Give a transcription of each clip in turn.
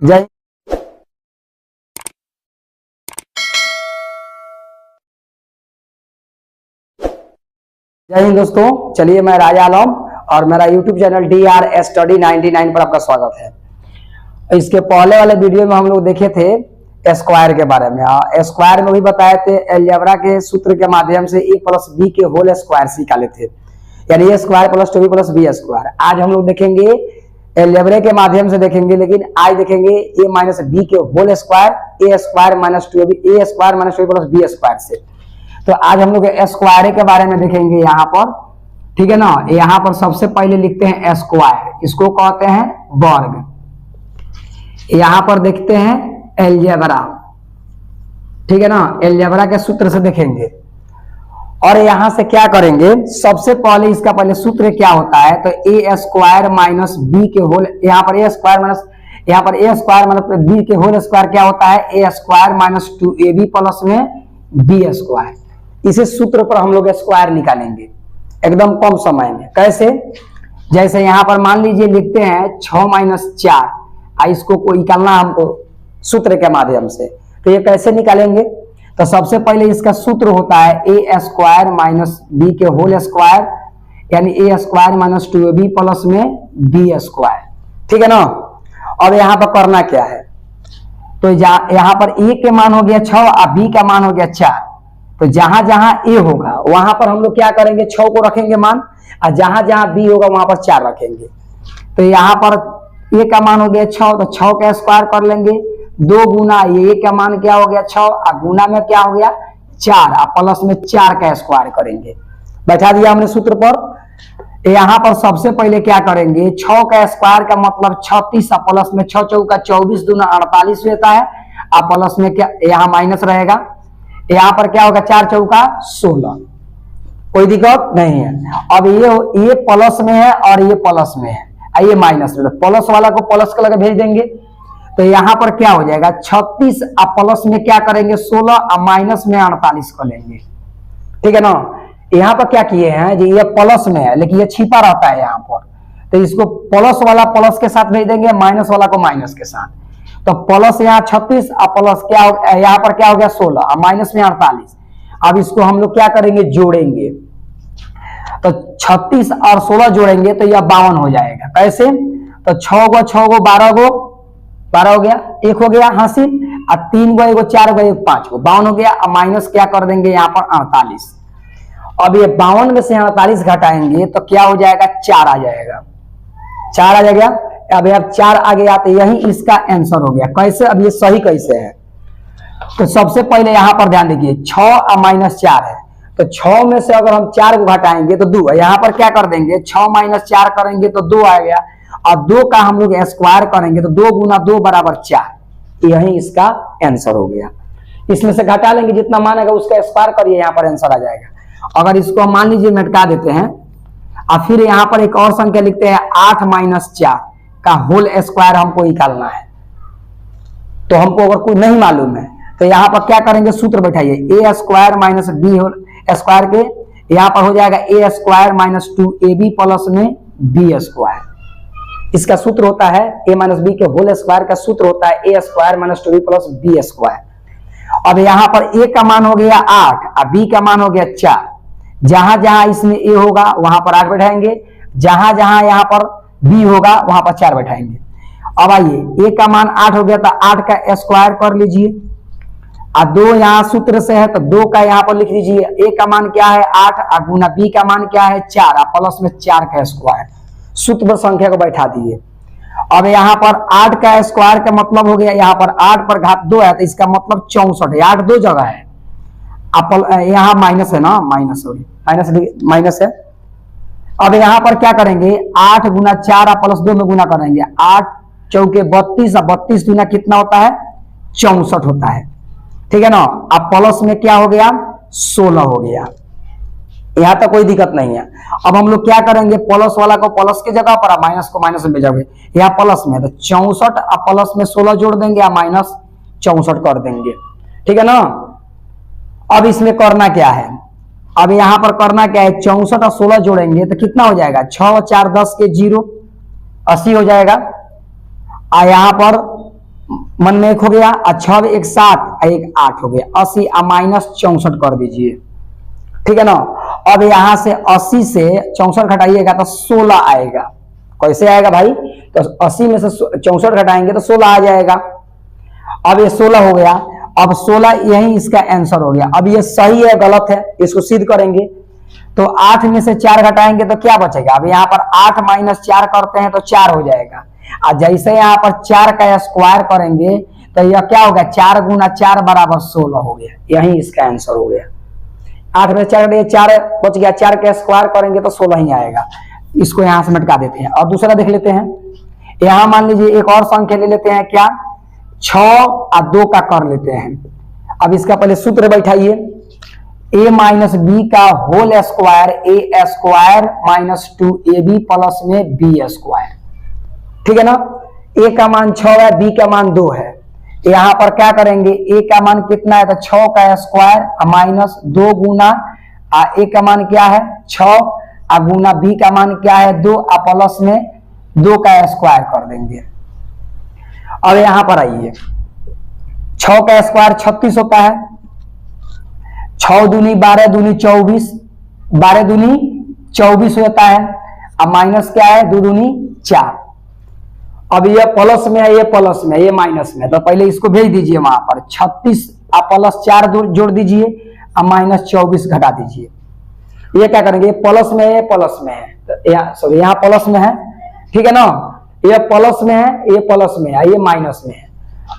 जय जय हिंद दोस्तों। चलिए, मैं राजा आलम और मेरा YouTube चैनल DR स्टडी 99 पर आपका स्वागत है। इसके पहले वाले वीडियो में हम लोग देखे थे स्क्वायर के बारे में। स्क्वायर में भी बताए थे, अलजेब्रा के सूत्र के माध्यम से a प्लस बी के होल स्क्वायर निकाले थे, यानी a square plus 2b plus B square. आज हम लोग देखेंगे अलजेब्रा के माध्यम से देखेंगे, लेकिन आज देखेंगे a माइनस बी के whole square, a square minus 2b, a square minus 2b plus B square से। तो आज हम लोग स्क्वायर के बारे में देखेंगे यहाँ पर, ठीक है ना। यहाँ पर सबसे पहले लिखते हैं स्क्वायर, इसको कहते हैं वर्ग। यहाँ पर देखते हैं अलजेब्रा, ठीक है ना। अलजेब्रा के सूत्र से देखेंगे और यहाँ से क्या करेंगे, सबसे पहले इसका पहले सूत्र क्या होता है, तो ए स्क्वायर माइनस बी के होल, यहाँ पर ए स्क्वायर माइनस, यहाँ पर ए स्क्वायर माइनस बी के होल स्क्वायर क्या होता है, A square minus 2ab plus में बी स्क्वायर। इसे सूत्र पर हम लोग स्क्वायर निकालेंगे एकदम कम समय में। कैसे, जैसे यहाँ पर मान लीजिए लिखते हैं 6 माइनस 4, इसको को निकालना हमको सूत्र के माध्यम से। तो ये कैसे निकालेंगे, तो सबसे पहले इसका सूत्र होता है ए स्क्वायर माइनस बी के होल स्क्वायर, यानी ए स्क्वायर माइनस 2ab प्लस में बी स्क्वायर, ठीक है ना। अब यहाँ पर करना क्या है, तो यहाँ पर ए के मान हो गया 6 और बी का मान हो गया 4। तो जहां जहां ए होगा वहां पर हम लोग क्या करेंगे, 6 को रखेंगे मान, और जहां जहां बी होगा वहां पर 4 रखेंगे। तो यहाँ पर ए का मान हो गया 6, तो 6 का स्क्वायर कर लेंगे, 2 गुना ए का मान क्या हो गया 6, और गुना में क्या हो गया 4, और प्लस में 4 का स्क्वायर करेंगे। बैठा दिया हमने सूत्र पर। यहाँ पर सबसे पहले क्या करेंगे, 6 का स्क्वायर का मतलब 36, और प्लस में 6 चौका 24 दूना 48 रहता है, और प्लस में क्या यहाँ माइनस रहेगा, यहाँ पर क्या होगा 4 चौका 16, कोई दिक्कत नहीं है। अब ये प्लस में है और ये प्लस में है, ये माइनस में, प्लस वाला को प्लस का लगा भेज देंगे। तो यहाँ पर क्या हो जाएगा 36, और प्लस में क्या करेंगे 16, और माइनस में 48 कर लेंगे, ठीक है ना। यहाँ पर क्या किए हैं जी, ये प्लस में है लेकिन ये छिपा रहता है यहाँ पर, तो इसको प्लस वाला प्लस के साथ भेज देंगे, माइनस वाला को माइनस के साथ। तो प्लस यहाँ 36 और प्लस क्या हो, यहाँ पर क्या हो गया 16 और माइनस में 48। अब इसको हम लोग क्या करेंगे, जोड़ेंगे। तो 36 और 16 जोड़ेंगे तो यह 52 हो जाएगा। कैसे, तो 6 गो 12 हो गया, 1 हो गया हासिल, और 3 गो 1 4 गो 1 5 गो 52 हो गया। अब माइनस क्या कर देंगे यहाँ पर 48। अब ये 52 में से 48 घटाएंगे तो क्या हो जाएगा 4 आ जाएगा, 4 आ जाएगा। अब आप 4 आ गया तो यही इसका आंसर हो गया। कैसे, अब ये सही कैसे है, तो सबसे पहले यहां पर ध्यान देखिए 6 और माइनस 4 है, तो 6 में से अगर हम 4 को घटाएंगे तो 2 है। यहाँ पर क्या कर देंगे 6 माइनस 4 करेंगे तो 2 आ गया, और 2 का हम लोग स्क्वायर करेंगे तो 2 गुना 2 बराबर 4, यही इसका आंसर हो गया। इसमें से घटा लेंगे, जितना मानेगा उसका स्क्वायर करिए, यहाँ पर आंसर आ जाएगा। अगर इसको हम मान लीजिए मिटा देते हैं, और फिर यहाँ पर एक और संख्या लिखते हैं 8 माइनस 4 का होल स्क्वायर हमको निकालना है। तो हमको अगर कोई नहीं मालूम है तो यहाँ पर क्या करेंगे, सूत्र बैठाइए, A square minus B whole square के, यहाँ पर हो जाएगा A square minus 2ab plus में बी स्क्वायर। इसका सूत्र होता है ए माइनस बी के होल स्क्वायर का सूत्र होता है A square minus 2b plus B square. अब यहाँ पर ए का मान हो गया 8 और बी का मान हो गया 4। जहां जहां इसमें ए होगा वहां पर 8 बैठाएंगे, जहां जहां यहाँ पर बी होगा वहां पर 4 बैठाएंगे। अब आइए, ए का मान 8 हो गया तो 8 का स्क्वायर कर लीजिए, और 2 यहाँ सूत्र से है तो 2 का यहाँ पर लिख लीजिए। ए का मान क्या है 8, और गुना बी का मान क्या है 4, और प्लस में 4 का स्क्वायर, सूत्र पर संख्या को बैठा दिए। अब यहाँ पर 8 का स्क्वायर का मतलब हो गया, यहाँ पर 8 पर घात 2 है तो इसका मतलब 64 है, 8 दो जगह है। यहाँ माइनस है ना, माइनस है। अब यहाँ पर क्या करेंगे 8 गुना 4 प्लस 2 में गुना करेंगे, 8 चौके 32, और 32 गुना कितना होता है 64 होता है, ठीक है ना। अब प्लस में क्या हो गया 16 हो गया, यहाँ तक कोई दिक्कत नहीं है। अब हम लोग क्या करेंगे, प्लस वाला को प्लस की जगह पर, माइनस को माइनस में भेजोगे, यहाँ प्लस में तो 64 और प्लस में 16 जोड़ देंगे, या माइनस 64 कर देंगे, ठीक है ना। अब इसमें करना क्या है, अब यहाँ पर करना क्या है, 64 और 16 जोड़ेंगे तो कितना हो जाएगा 6 और 4 10 के 0, 80 हो जाएगा। और यहाँ पर मन में एक हो गया, और 6 एक 7 एक 8 हो गया, 80 और माइनस 64 कर दीजिए। ठीक है ना। अब यहां से 80 से 64 घटाइएगा तो 16 आएगा। कैसे आएगा भाई? तो 80 में से 64 घटाएंगे तो 16 आ जाएगा। अब ये 16 हो गया। अब 16 यही इसका आंसर हो गया। अब ये सही है गलत है इसको सिद्ध करेंगे। तो 8 में से 4 घटाएंगे तो क्या बचेगा? अब यहाँ पर 8 माइनस 4 करते हैं तो 4 हो जाएगा। और जैसे यहाँ पर 4 का स्क्वायर करेंगे तो यह क्या होगा? 4 गुना 4 बराबर 16 हो गया। यही इसका आंसर हो गया। 8 में 4 बच गया, 4 का स्क्वायर करेंगे तो 16 ही आएगा। इसको यहां से मटका देते हैं और दूसरा देख लेते हैं। यहां मान लीजिए एक और संख्या ले लेते हैं, क्या? 6 और 2 का कर लेते हैं। अब इसका पहले सूत्र बैठाइए, a माइनस बी का होल स्क्वायर ए स्क्वायर माइनस 2ab प्लस में b स्क्वायर। ठीक है ना। a का मान 6 है, b का मान 2 है। यहां पर क्या करेंगे? a का मान कितना है? तो 6 का स्क्वायर माइनस 2 गुना a का मान क्या है? 6 गुना b का मान क्या है? 2 प्लस में 2 का स्क्वायर कर देंगे। अब यहां पर आइए, 6 का स्क्वायर 36 होता है, 6 दूनी 12 दूनी 24, 12 दूनी 24 होता है। अब माइनस क्या है? 2 दूनी 4। अब ये प्लस में है, ये प्लस में है, ये माइनस में है। तो पहले इसको भेज दीजिए वहां पर। 36 प्लस 4 जोड़ दीजिए और माइनस 24 घटा दीजिए। ये क्या करेंगे? प्लस में है, ये प्लस में है, तो यहाँ प्लस में है। ठीक है ना। ये प्लस में है, ये प्लस में है, ये माइनस में है।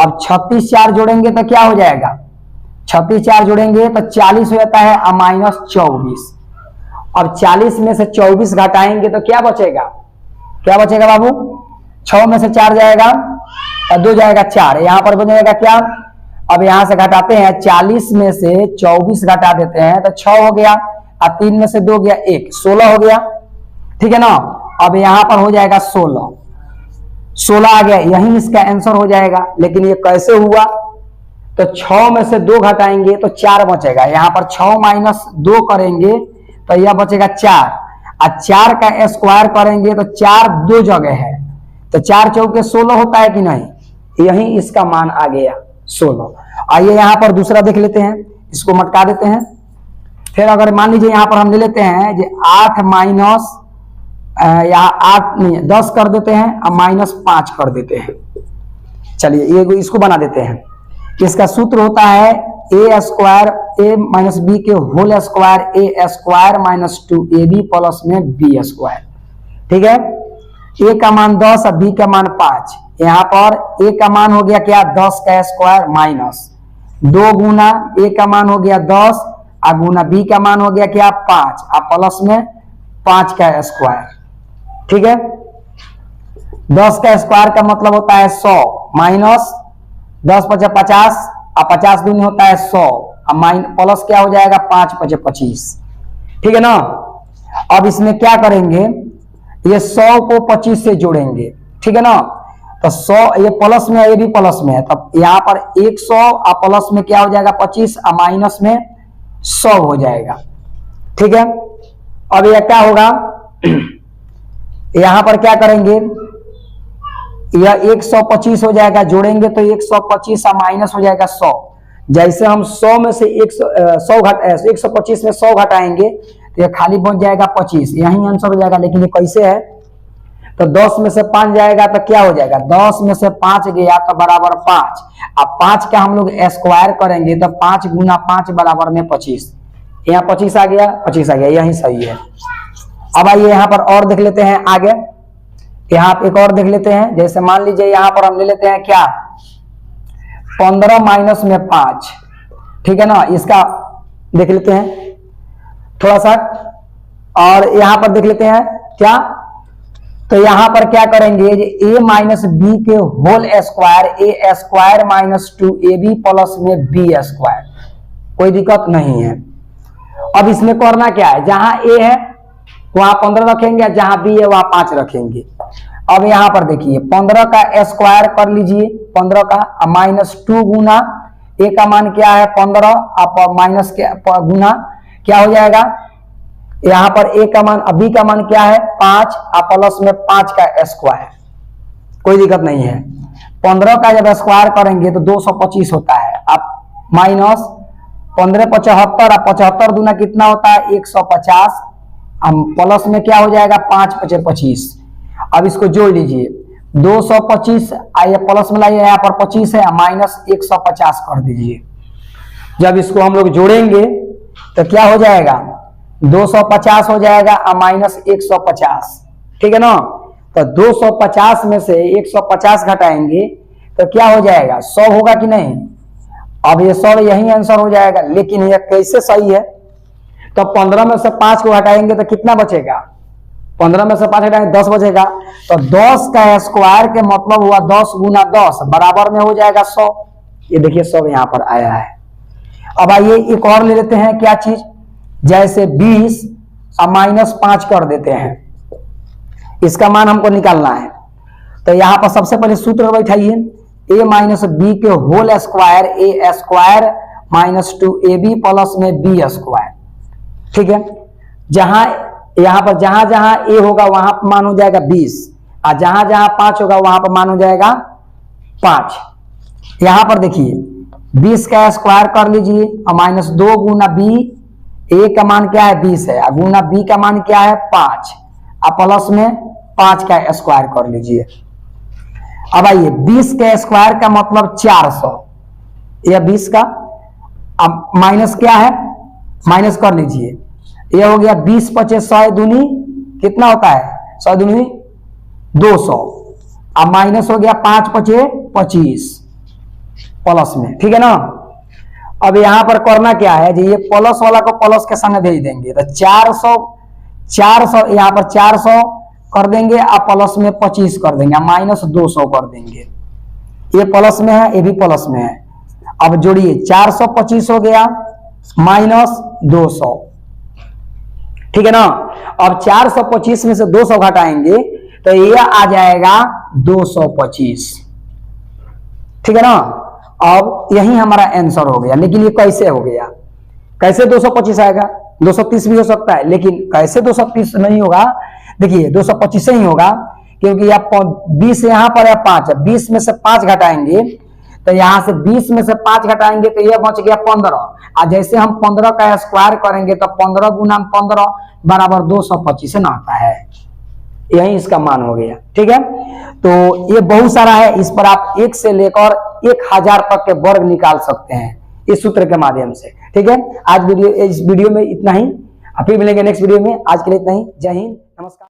अब 36 4 जोड़ेंगे तो क्या हो जाएगा? 36 4 जोड़ेंगे तो 40 हो जाता है और माइनस 24। अब 40 में से 24 घटाएंगे तो क्या बचेगा? क्या बचेगा बाबू? 6 में से 4 जाएगा और 2 जाएगा 4। यहां पर बन जाएगा क्या? अब यहां से घटाते हैं, 40 में से 24 घटा देते हैं तो 6 हो गया, और 3 में से 2 गया 1, 16 हो गया। ठीक है ना। अब यहां पर हो जाएगा 16 आ गया। यही इसका आंसर हो जाएगा। लेकिन ये कैसे हुआ? तो 6 में से 2 घटाएंगे तो 4 बचेगा। यहां पर 6 माइनस 2 करेंगे तो यह बचेगा 4, और 4 का स्क्वायर करेंगे तो 4 2 जगह है, तो 4 चौके 16 होता है कि नहीं? यही इसका मान आ गया 16। आइए यहां पर दूसरा देख लेते हैं, इसको मटका देते हैं। फिर अगर मान लीजिए यहां पर हम ले लेते हैं 8 माइनस यहाँ 8 नहीं 10 कर देते हैं और माइनस 5 कर देते हैं। चलिए ये इसको बना देते हैं। इसका सूत्र होता है A square A minus B के होल स्क्वायर ए स्क्वायर माइनस 2ab प्लस में बी स्क्वायर। ठीक है। ए का मान 10 और बी का मान 5। यहाँ पर ए का मान हो गया क्या? 10 का स्क्वायर माइनस 2 गुना ए का मान हो गया 10 और गुना बी का मान हो गया क्या? 5 और प्लस में 5 का स्क्वायर। ठीक है। 10 का स्क्वायर का मतलब होता है 100 माइनस 10 × 50 और 50 दूनी होता है 100 और माइन प्लस क्या हो जाएगा? 5 × 25। ठीक है ना। अब इसमें क्या करेंगे? ये 100 को 25 से जोड़ेंगे। ठीक है ना। तो 100 ये प्लस में है, ये भी प्लस में है, तब यहाँ पर 100 और प्लस में क्या हो जाएगा? 25 और माइनस में 100 हो जाएगा। ठीक है। अब यह क्या होगा? यहां पर क्या करेंगे? यह 125 हो जाएगा, जोड़ेंगे तो 125 और माइनस हो जाएगा 100। जैसे हम 100 में से 125 में 100 घटाएंगे तो यह खाली बच जाएगा 25। यही आंसर हो जाएगा। लेकिन ये कैसे है? तो 10 में से 5 जाएगा तो क्या हो जाएगा? 10 में से 5 गया तो बराबर 5। अब 5 का हम लोग स्क्वायर करेंगे तो 5 गुना 5 बराबर में 25। यहाँ 25 आ गया, 25 आ गया, यही सही है। अब आइए यहाँ पर और देख लेते हैं आगे। यहाँ एक और देख लेते हैं। जैसे मान लीजिए यहाँ पर हम ले लेते हैं क्या? 15 माइनस में 5। ठीक है ना। इसका देख लेते हैं थोड़ा सा, और यहाँ पर देख लेते हैं क्या? तो यहां पर क्या करेंगे? a माइनस बी के होल स्क्वायर ए स्क्वायर माइनस 2ab प्लस में बी स्क्वायर। कोई दिक्कत नहीं है। अब इसमें करना क्या है? जहां a है वहां 15 रखेंगे, जहां b है वहां 5 रखेंगे। अब यहां पर देखिए 15 का स्क्वायर कर लीजिए, 15 का माइनस 2 गुना a का मान क्या है? 15 अब माइनस गुना क्या हो जाएगा? यहां पर a का मान b का मान क्या है? 5 और प्लस में 5 का स्क्वायर। कोई दिक्कत नहीं है। 15 का जब स्क्वायर करेंगे तो 225 होता है। अब माइनस 15 75, अब 75 दूना कितना होता है 150। हम प्लस में क्या हो जाएगा 5 5 25। अब इसको जोड़ लीजिए 225 आइए प्लस में लाइए, यहाँ पर 25 है, माइनस 150 कर दीजिए। जब इसको हम लोग जोड़ेंगे तो क्या हो जाएगा 250 हो जाएगा और माइनस 150, ठीक है ना। तो 250 में से 150 घटाएंगे तो क्या हो जाएगा 100 होगा कि नहीं। अब ये 100 यही आंसर हो जाएगा, लेकिन यह कैसे सही है। तो 15 में से 5 को हटाएंगे तो कितना बचेगा, 15 में से 5 हटाएंगे 10 बचेगा। तो 10 का स्क्वायर के मतलब हुआ 10 गुना 10 बराबर में हो जाएगा 100। ये देखिए 100 यहाँ पर आया है। अब आइए एक और ले लेते हैं, क्या चीज, जैसे 20 और माइनस 5 कर देते हैं, इसका मान हमको निकालना है। तो यहां पर सबसे पहले सूत्र बैठाइए, a माइनस बी के होल स्क्वायर ए स्क्वायर माइनस 2ab प्लस में बी स्क्वायर, ठीक है। जहां यहां पर जहां जहां a होगा वहां पर मान हो जाएगा 20 और जहां जहां 5 होगा वहां पर मान हो जाएगा 5। यहां पर देखिए 20 का स्क्वायर कर लीजिए और माइनस 2 गुना बी, a का मान क्या है 20 है, गुना b का मान क्या है 5 और प्लस में 5 का स्क्वायर कर लीजिए। अब आइए 20 के स्क्वायर का मतलब 400, यह 20 का, अब माइनस क्या है माइनस कर लीजिए, यह हो गया 20 पचे 100 दूनी कितना होता है 100 दूनी 200, अब माइनस हो गया 5 पचे 25 प्लस में, ठीक है ना। अब यहां पर करना क्या है जी, ये प्लस वाला को प्लस के सामने भेज देंगे तो 400 यहां पर 400 कर देंगे और प्लस में 25 कर देंगे, माइनस 200 कर देंगे। ये प्लस में है ये भी प्लस में है। अब जोड़िए 425 हो गया माइनस 200, ठीक है ना। अब 425 में से 200 घटाएंगे तो ये आ जाएगा 225, ठीक है ना। अब यही हमारा आंसर हो गया। लेकिन ये कैसे हो गया, कैसे 225 आएगा, 230 भी हो सकता है, लेकिन कैसे 230 नहीं होगा, देखिए 225 ही होगा, क्योंकि आप 20 यहां पर है 5, 20 में से 5 घटाएंगे तो यहां से 20 में से 5 घटाएंगे तो यह बच गया 15, और जैसे हम 15 का स्क्वायर करेंगे तो 15 गुना 15 बराबर 225 ना आता है, यही इसका मान हो गया, ठीक है। तो ये बहुत सारा है, इस पर आप 1 से लेकर 1000 तक के वर्ग निकाल सकते हैं इस सूत्र के माध्यम से, ठीक है। आज इस वीडियो में इतना ही, फिर मिलेंगे नेक्स्ट वीडियो में। आज के लिए इतना ही, जय हिंद, नमस्कार।